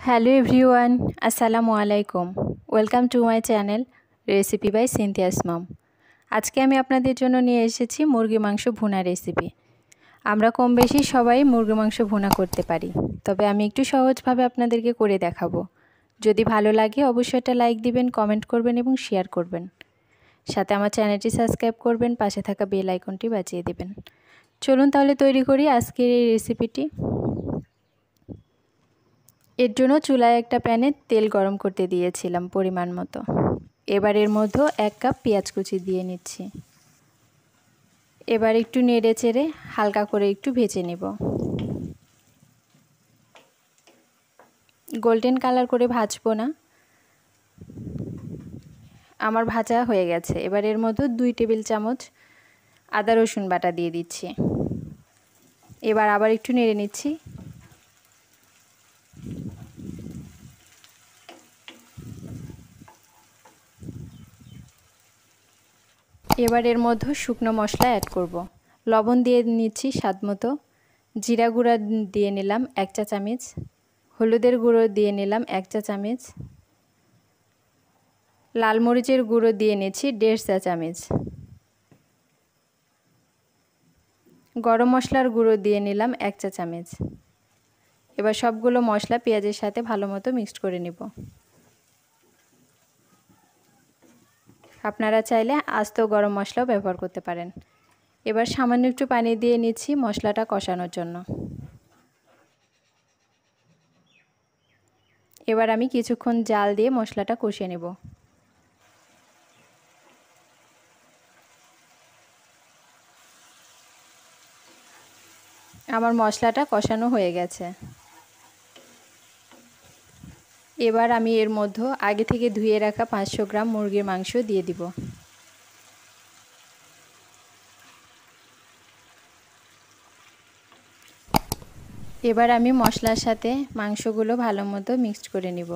Hello everyone, আসসালামু আলাইকুম। Welcome to my channel recipe by Cynthia's mom. আজকে আমি আপনাদের জন্য নিয়ে এসেছি মুরগি মাংস ভুনা রেসিপি। আমরা কম বেশি সবাই মুরগি মাংস ভুনা করতে পারি, তবে আমি একটু সহজভাবে আপনাদেরকে করে দেখাবো। যদি ভালো লাগে অবশ্যই একটা লাইক দিবেন, কমেন্ট করবেন এবং শেয়ার করবেন। সাথে আমার চ্যানেলটি সাবস্ক্রাইব করবেন, পাশে থাকা বেল আইকনটি বাজিয়ে দেবেন। চলুন তাহলে তৈরি করি আজকের এই রেসিপিটি। এর জন্য চুলায় একটা প্যানে তেল গরম করতে দিয়েছিলাম পরিমাণ মতো। এবার এর মধ্যে 1 কাপ পেঁয়াজ কুচি দিয়ে নিচ্ছি। এবার একটু নেড়ে চেড়ে হালকা করে একটু ভেজে নেব। গোল্ডেন কালার করে ভাজবো না। আমার ভাজা হয়ে গেছে। এবার এর মধ্যে 2 টেবিল চামচ আদা রসুন বাটা দিয়ে দিচ্ছি। এবার আবার একটু নেড়ে নিচ্ছি। এবার এর মধ্যে শুকনো মশলা অ্যাড করব। লবণ দিয়ে নিচ্ছি স্বাদ মতো, জিরা গুঁড়া দিয়ে নিলাম 1 চা চামচ, হলুদের গুঁড়ো দিয়ে নিলাম 1 চা চামচ, লাল মরিচের গুঁড়ো দিয়ে নিচ্ছি 1.5 চা চামচ, গরম মশলার গুঁড়ো দিয়ে নিলাম 1 চা চামচ। এবার সবগুলো মশলা পেঁয়াজের সাথে ভালো মতো মিক্সড করে নেব। আপনারা চাইলে আস্ত গরম মশলাও ব্যবহার করতে পারেন। এবার সামান্য একটু পানি দিয়ে নিচ্ছি মশলাটা কষানোর জন্য। এবার আমি কিছুক্ষণ জাল দিয়ে মশলাটা কষিয়ে নেব। আমার মশলাটা কষানো হয়ে গেছে। এবার আমি এর মধ্যে আগে থেকে ধুয়ে রাখা 500 গ্রাম মুরগির মাংস দিয়ে দিব। এবার আমি মশলার সাথে মাংসগুলো ভালো মতো মিক্সড করে নিব।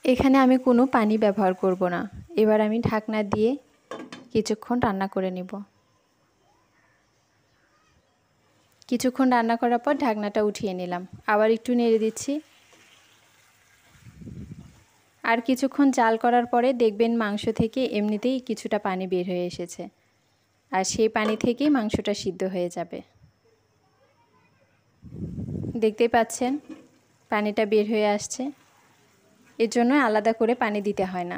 এখানে আমি কোনো পানি ব্যবহার করব না। এবার আমি ঢাকনা দিয়ে কিছুক্ষণ রান্না করে নিব। কিছুক্ষণ রান্না করার পর ঢাকনাটা উঠিয়ে নিলাম। আবার একটু নেড়ে দিচ্ছি। আর কিছুক্ষণ জাল করার পরে দেখবেন মাংস থেকে এমনিতেই কিছুটা পানি বের হয়ে এসেছে, আর সেই পানি থেকেই মাংসটা সিদ্ধ হয়ে যাবে। দেখতেই পাচ্ছেন পানিটা বের হয়ে আসছে। এর জন্য আলাদা করে পানি দিতে হয় না।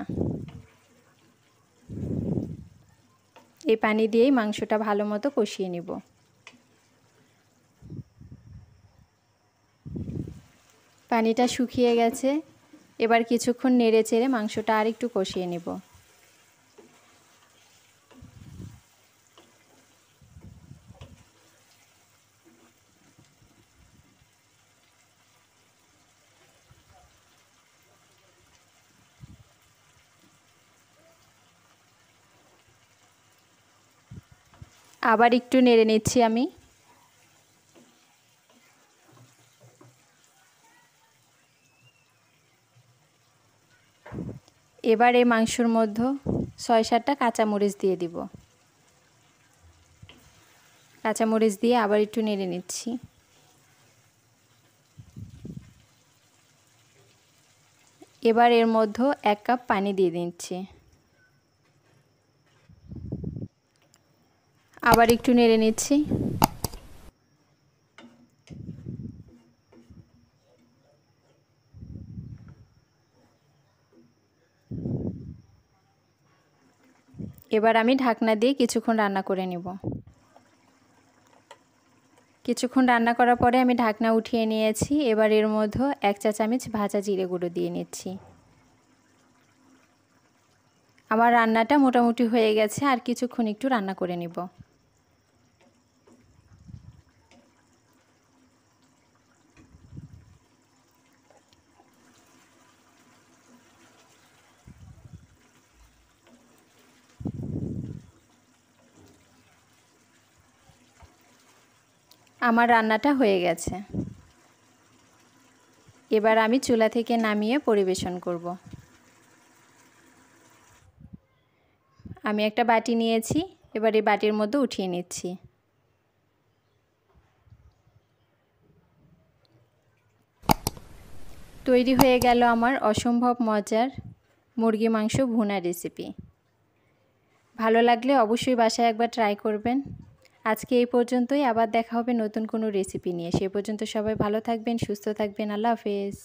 এই পানি দিয়েই মাংসটা ভালো মতো কষিয়ে নিব। পানিটা শুকিয়ে গেছে। এবার কিছুক্ষণ নেড়ে চেড়ে মাংসটা আর একটু কষিয়ে নিব। আবার একটু নেড়ে নিচ্ছি আমি। এবার এই মাংসর মধ্যে 6-7টা কাঁচামরিচ দিয়ে দিব। কাঁচামরিচ দিয়ে আবার একটু নেড়ে নিচ্ছি। এবার এর মধ্যে 1 কাপ পানি দিয়ে দিচ্ছি। আবার একটু নেড়ে নিচ্ছি। এবার আমি ঢাকনা দিয়ে কিছুক্ষণ রান্না করে নেব। কিছুক্ষণ রান্না করার পরে আমি ঢাকনা উঠিয়ে নিয়েছি। এবার এর মধ্যে 1 চা চামচ ভাজা জিরে গুঁড়ো দিয়ে নিচ্ছি। আমার রান্নাটা মোটামুটি হয়ে গেছে, আর কিছুক্ষণ একটু রান্না করে নেব। আমার রান্নাটা হয়ে গেছে। এবার আমি চুলা থেকে নামিয়ে পরিবেশন করব। আমি একটা বাটি নিয়েছি। এবার এই বাটির মধ্যে উঠিয়ে নিচ্ছি। তৈরি হয়ে গেল আমার অসম্ভব মজার মুরগি মাংস ভুনা রেসিপি। ভালো লাগলে অবশ্যই বাসায় একবার ট্রাই করবেন। আজকে এই পর্যন্তই, আবার দেখা হবে নতুন কোনো রেসিপি নিয়ে। সে পর্যন্ত সবাই ভালো থাকবেন, সুস্থ থাকবেন। আল্লাহ হাফেজ।